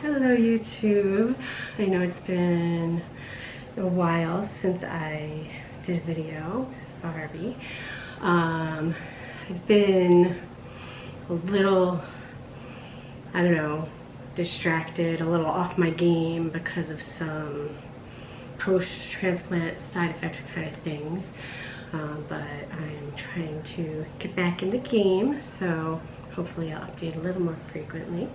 Hello YouTube. I know it's been a while since I did a video, sorry. I've been a little, I don't know, distracted, a little off my game because of some post-transplant side effect kind of things. But I'm trying to get back in the game, so hopefully I'll update a little more frequently.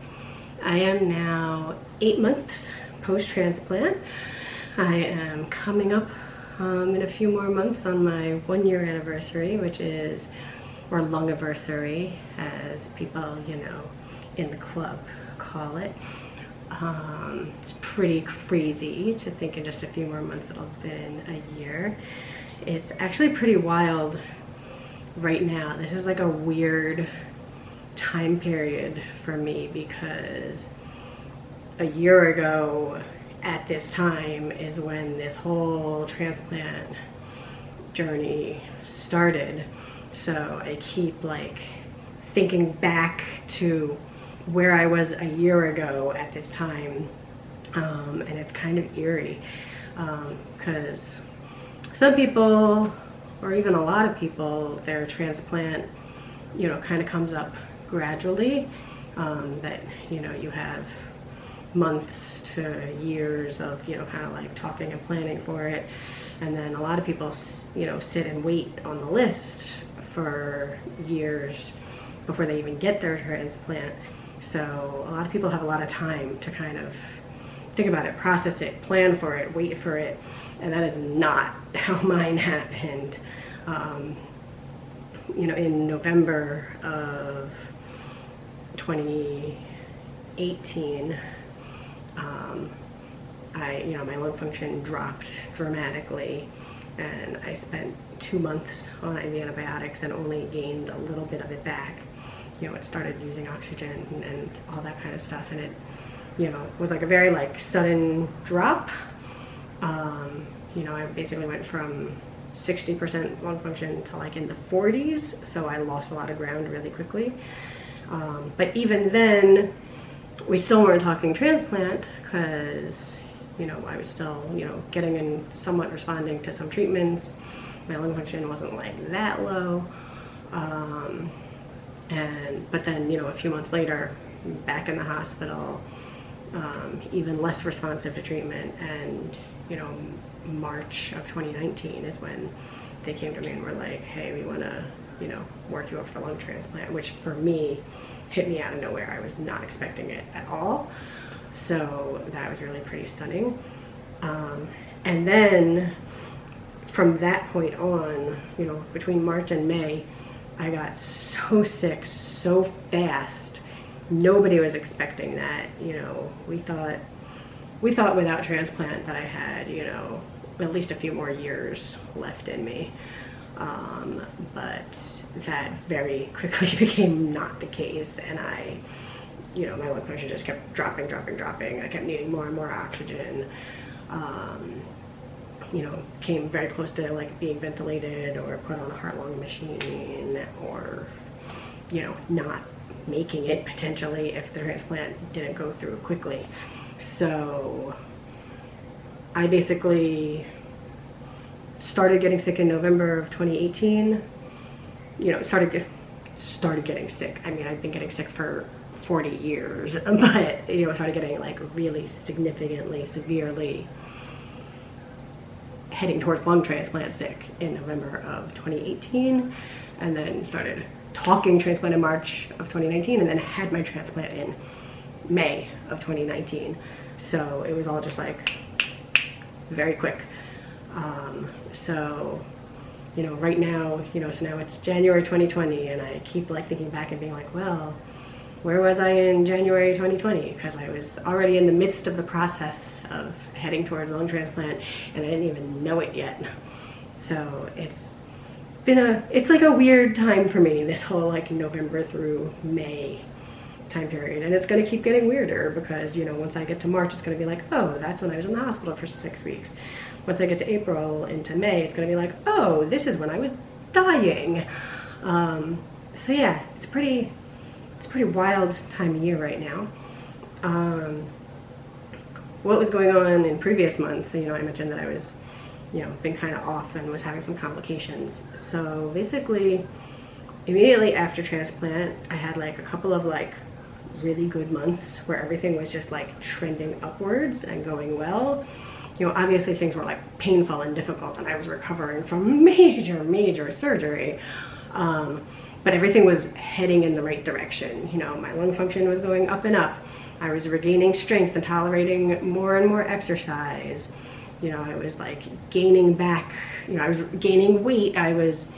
I am now 8 months post-transplant. I am coming up in a few more months on my 1-year anniversary, which is, or lungiversary, as people, you know, in the club call it. It's pretty crazy to think in just a few more months it'll have been a year. It's actually pretty wild right now. This is like a weird time period for me because a year ago at this time is when this whole transplant journey started. So I keep like thinking back to where I was a year ago at this time, and it's kind of eerie because some people, or even a lot of people, their transplant, you know, kind of comes up gradually, that, you know, you have months to years of, you know, kind of like talking and planning for it. And then a lot of people, you know, sit and wait on the list for years before they even get their transplant. So a lot of people have a lot of time to kind of think about it, process it, plan for it, wait for it. And that is not how mine happened. You know, in November of 2018, you know, my lung function dropped dramatically, and I spent 2 months on IV antibiotics and only gained a little bit of it back. You know, it started using oxygen and all that kind of stuff, and it, you know, was like a very like sudden drop. You know, I basically went from 60% lung function to like in the 40s, so I lost a lot of ground really quickly. But even then, we still weren't talking transplant because, you know, I was still, you know, getting and somewhat responding to some treatments. My lung function wasn't like that low. But then, you know, a few months later, back in the hospital, even less responsive to treatment, and, you know, March of 2019 is when they came to me and were like, hey, we want to, you know, work you up for lung transplant, which for me hit me out of nowhere. I was not expecting it at all. So that was really pretty stunning. And then from that point on, you know, between March and May, I got so sick so fast. Nobody was expecting that. You know, we thought without transplant that I had, you know, at least a few more years left in me. But that very quickly became not the case, and I, you know, my lung function just kept dropping. I kept needing more and more oxygen. You know, came very close to like being ventilated or put on a heart-lung machine, or, you know, not making it potentially if the transplant didn't go through quickly. So I basically started getting sick in November of 2018. You know, started getting sick. I mean, I've been getting sick for 40 years, but, you know, started getting like really significantly, severely heading towards lung transplant sick in November of 2018, and then started talking transplant in March of 2019, and then had my transplant in May of 2019. So it was all just like very quick. So, you know, right now, you know, so now it's January 2020, and I keep like thinking back and being like, well, where was I in January 2020? Because I was already in the midst of the process of heading towards lung transplant, and I didn't even know it yet. So it's like a weird time for me, this whole like November through May time period. And it's going to keep getting weirder because, you know, once I get to March, it's going to be like, oh, that's when I was in the hospital for 6 weeks. Once I get to April into May, it's going to be like, oh, this is when I was dying. So yeah, it's pretty wild time of year right now. what was going on in previous months. So, I mentioned that I was, been kind of off and was having some complications. So basically, immediately after transplant, I had like a couple of like really good months where everything was just like trending upwards and going well. Obviously things were like painful and difficult, and I was recovering from major surgery. But everything was heading in the right direction. My lung function was going up and up. I was regaining strength and tolerating more and more exercise. I was like gaining back, I was gaining weight. I was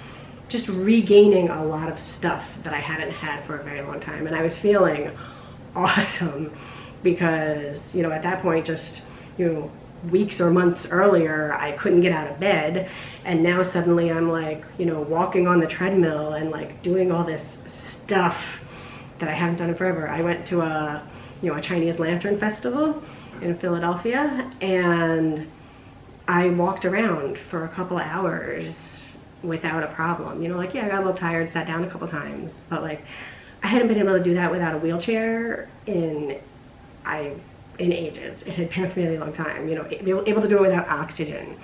just regaining a lot of stuff that I hadn't had for a very long time. And I was feeling awesome because, at that point, just, weeks or months earlier, I couldn't get out of bed. And now suddenly I'm like, walking on the treadmill and like doing all this stuff that I haven't done in forever. I went to a Chinese Lantern Festival in Philadelphia, and I walked around for a couple of hours without a problem. I got a little tired, sat down a couple times, but like I hadn't been able to do that without a wheelchair in ages. It had been a really long time, able to do it without oxygen.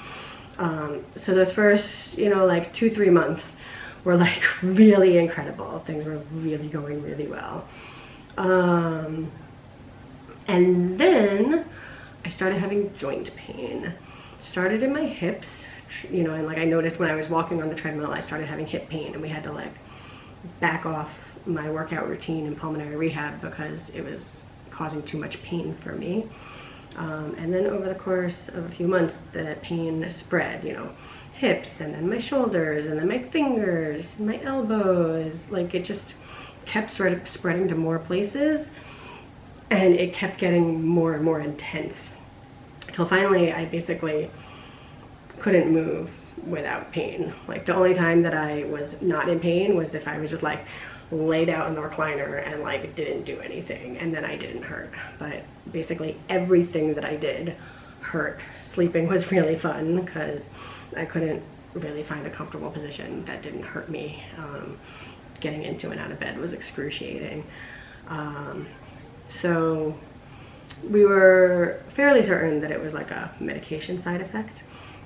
So those first, like 2-3 months were like really incredible. Things were really going really well. And then I started having joint pain. Started in my hips, and like I noticed when I was walking on the treadmill, I started having hip pain, and we had to like back off my workout routine in pulmonary rehab because it was causing too much pain for me. And then over the course of a few months, the pain spread, hips, and then my shoulders, and then my fingers, my elbows. Like it just kept sort of spreading to more places, and it kept getting more and more intense until finally I basically couldn't move without pain. Like the only time that I was not in pain was if I was just like laid out in the recliner and like didn't do anything, and then I didn't hurt. But basically everything that I did hurt. Sleeping was really fun because I couldn't really find a comfortable position that didn't hurt me. Getting into and out of bed was excruciating. So we were fairly certain that it was like a medication side effect,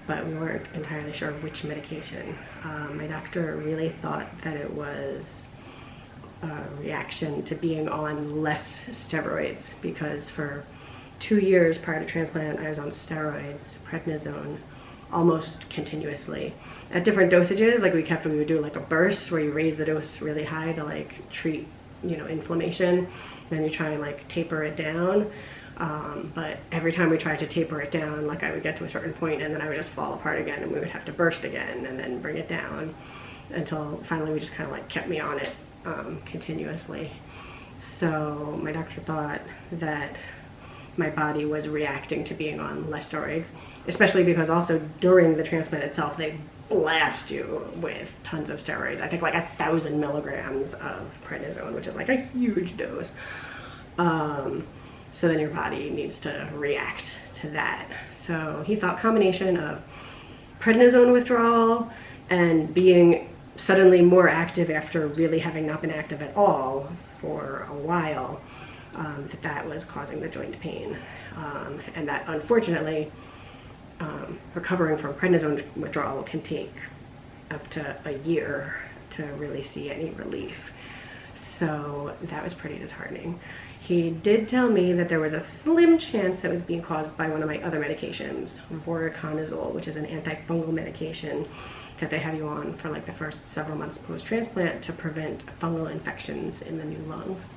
but we weren't entirely sure which medication. My doctor really thought that it was a reaction to being on less steroids, because for 2 years prior to transplant, I was on steroids, prednisone, almost continuously at different dosages. Like we would do like a burst where you raise the dose really high to like treat, inflammation. Then you try and like taper it down. But every time we tried to taper it down, like I would get to a certain point and then I would just fall apart again, and we would have to burst again and then bring it down until finally we just kind of like kept me on it continuously. So my doctor thought that my body was reacting to being on less steroids, especially because also during the transplant itself, they blast you with tons of steroids. I think like 1,000 milligrams of prednisone, which is like a huge dose. So then your body needs to react to that. So he thought combination of prednisone withdrawal and being suddenly more active after really having not been active at all for a while, that was causing the joint pain. And that unfortunately, recovering from prednisone withdrawal can take up to a year to really see any relief. So that was pretty disheartening. He did tell me that there was a slim chance that was being caused by one of my other medications, voriconazole, which is an antifungal medication that they have you on for like the first several months post-transplant to prevent fungal infections in the new lungs.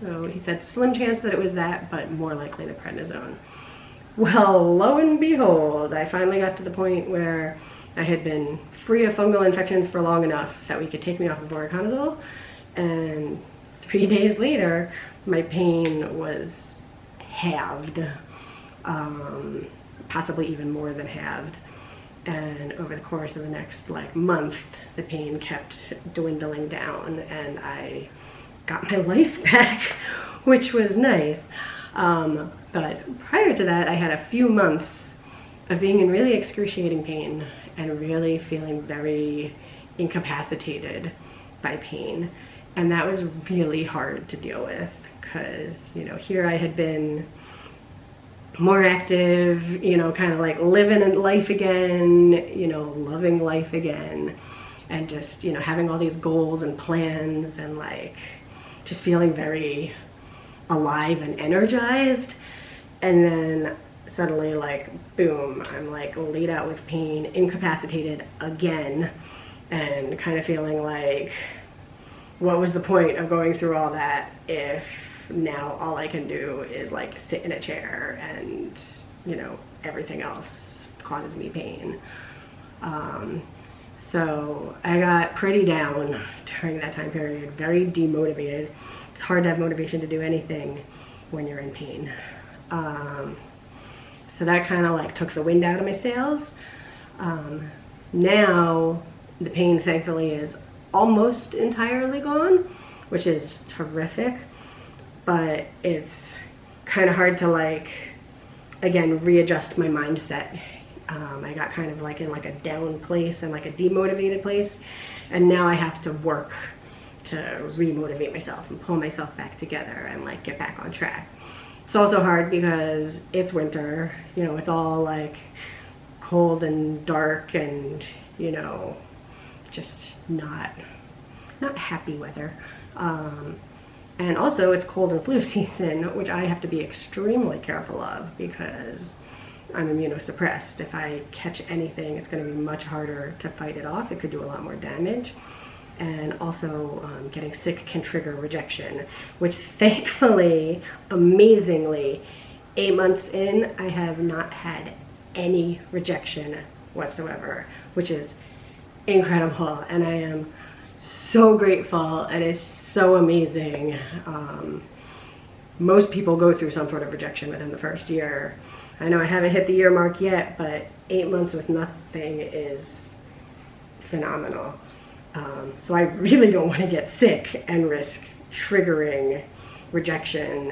So he said slim chance that it was that, but more likely the prednisone. Well, lo and behold, I finally got to the point where I had been free of fungal infections for long enough that we could take me off of voriconazole, and 3 days later, my pain was halved, possibly even more than halved. And over the course of the next month, the pain kept dwindling down, and I got my life back, which was nice. But prior to that, I had a few months of being in really excruciating pain and really feeling very incapacitated by pain. And that was really hard to deal with because, here I had been more active, you know, kind of like living life again, you know, loving life again, and just, you know, having all these goals and plans and like just feeling very alive and energized. And then suddenly, like, boom, I'm like laid out with pain, incapacitated again, and kind of feeling like, what was the point of going through all that if now all I can do is like sit in a chair and, you know, everything else causes me pain. So I got pretty down during that time period, very demotivated. It's hard to have motivation to do anything when you're in pain. So that kind of like took the wind out of my sails. Now the pain thankfully is almost entirely gone, which is terrific, but it's kind of hard to like, again, readjust my mindset. I got kind of like in like a down place and like a demotivated place, and now I have to work to remotivate myself and pull myself back together and like get back on track. It's also hard because it's winter, you know, it's all like cold and dark and, you know, just not happy weather. And also it's cold and flu season, which I have to be extremely careful of because I'm immunosuppressed. If I catch anything, it's going to be much harder to fight it off. It could do a lot more damage. And also getting sick can trigger rejection, which thankfully, amazingly, 8 months in, I have not had any rejection whatsoever, which is incredible. And I am so grateful, and it's so amazing. Most people go through some sort of rejection within the first year. I know I haven't hit the year mark yet, but 8 months with nothing is phenomenal. So I really don't want to get sick and risk triggering rejection,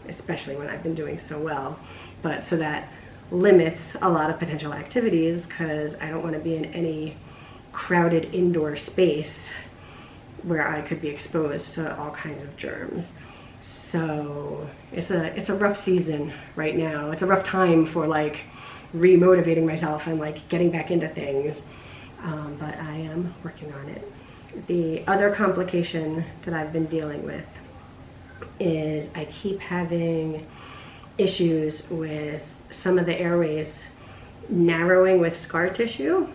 especially when I've been doing so well. But so that limits a lot of potential activities because I don't want to be in any crowded indoor space where I could be exposed to all kinds of germs. So it's a rough season right now. It's a rough time for like remotivating myself and like getting back into things. But I am working on it. The other complication that I've been dealing with is I keep having issues with some of the airways narrowing with scar tissue,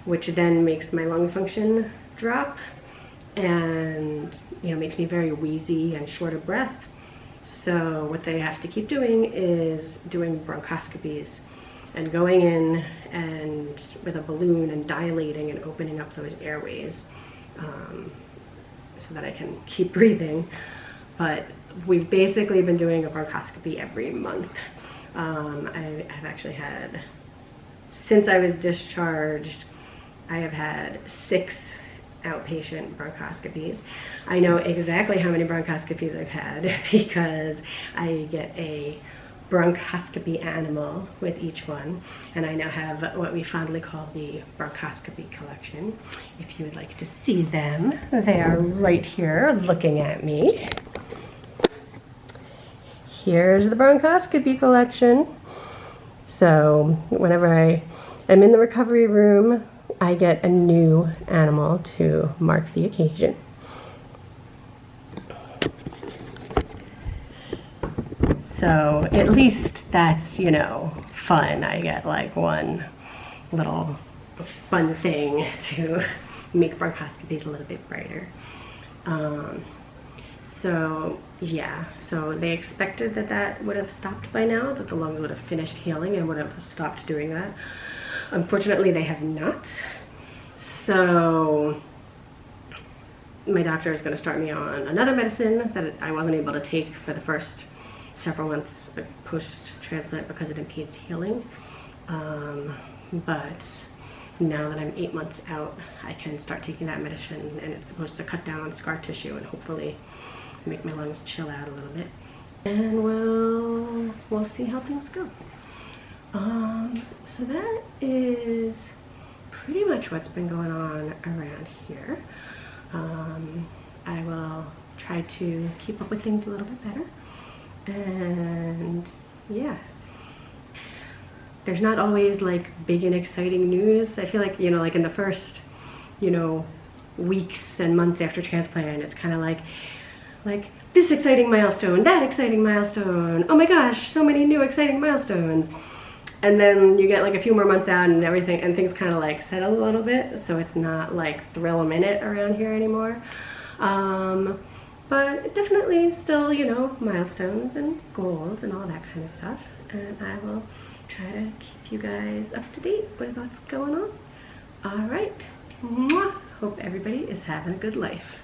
which then makes my lung function drop and, you know, makes me very wheezy and short of breath. So what they have to keep doing is doing bronchoscopies and going in and with a balloon and dilating and opening up those airways so that I can keep breathing. But we've basically been doing a bronchoscopy every month. I've actually had, since I was discharged, I have had 6 outpatient bronchoscopies. I know exactly how many bronchoscopies I've had because I get a bronchoscopy animal with each one, and I now have what we fondly call the Bronchoscopy Collection. If you would like to see them, they are right here looking at me. Here's the Bronchoscopy Collection. So whenever I am in the recovery room, I get a new animal to mark the occasion. So at least that's, you know, fun. I get like one little fun thing to make bronchoscopies a little bit brighter. So yeah, so they expected that would have stopped by now, that the lungs would have finished healing and would have stopped doing that. Unfortunately, they have not. So my doctor is going to start me on another medicine that I wasn't able to take for the first several months post-transplant because it impedes healing. But now that I'm 8 months out, I can start taking that medicine, and it's supposed to cut down on scar tissue and hopefully make my lungs chill out a little bit. And we'll see how things go. So that is pretty much what's been going on around here. I will try to keep up with things a little bit better. And yeah, there's not always like big and exciting news. I feel like, you know, like in the first, you know, weeks and months after transplant, it's kind of like this exciting milestone, that exciting milestone, oh my gosh, so many new exciting milestones. And then you get like a few more months out and everything, and things kind of like settle a little bit, so it's not like thrill a minute around here anymore. But definitely still, you know, milestones and goals and all that kind of stuff. And I will try to keep you guys up to date with what's going on. All right. Mwah. Hope everybody is having a good life.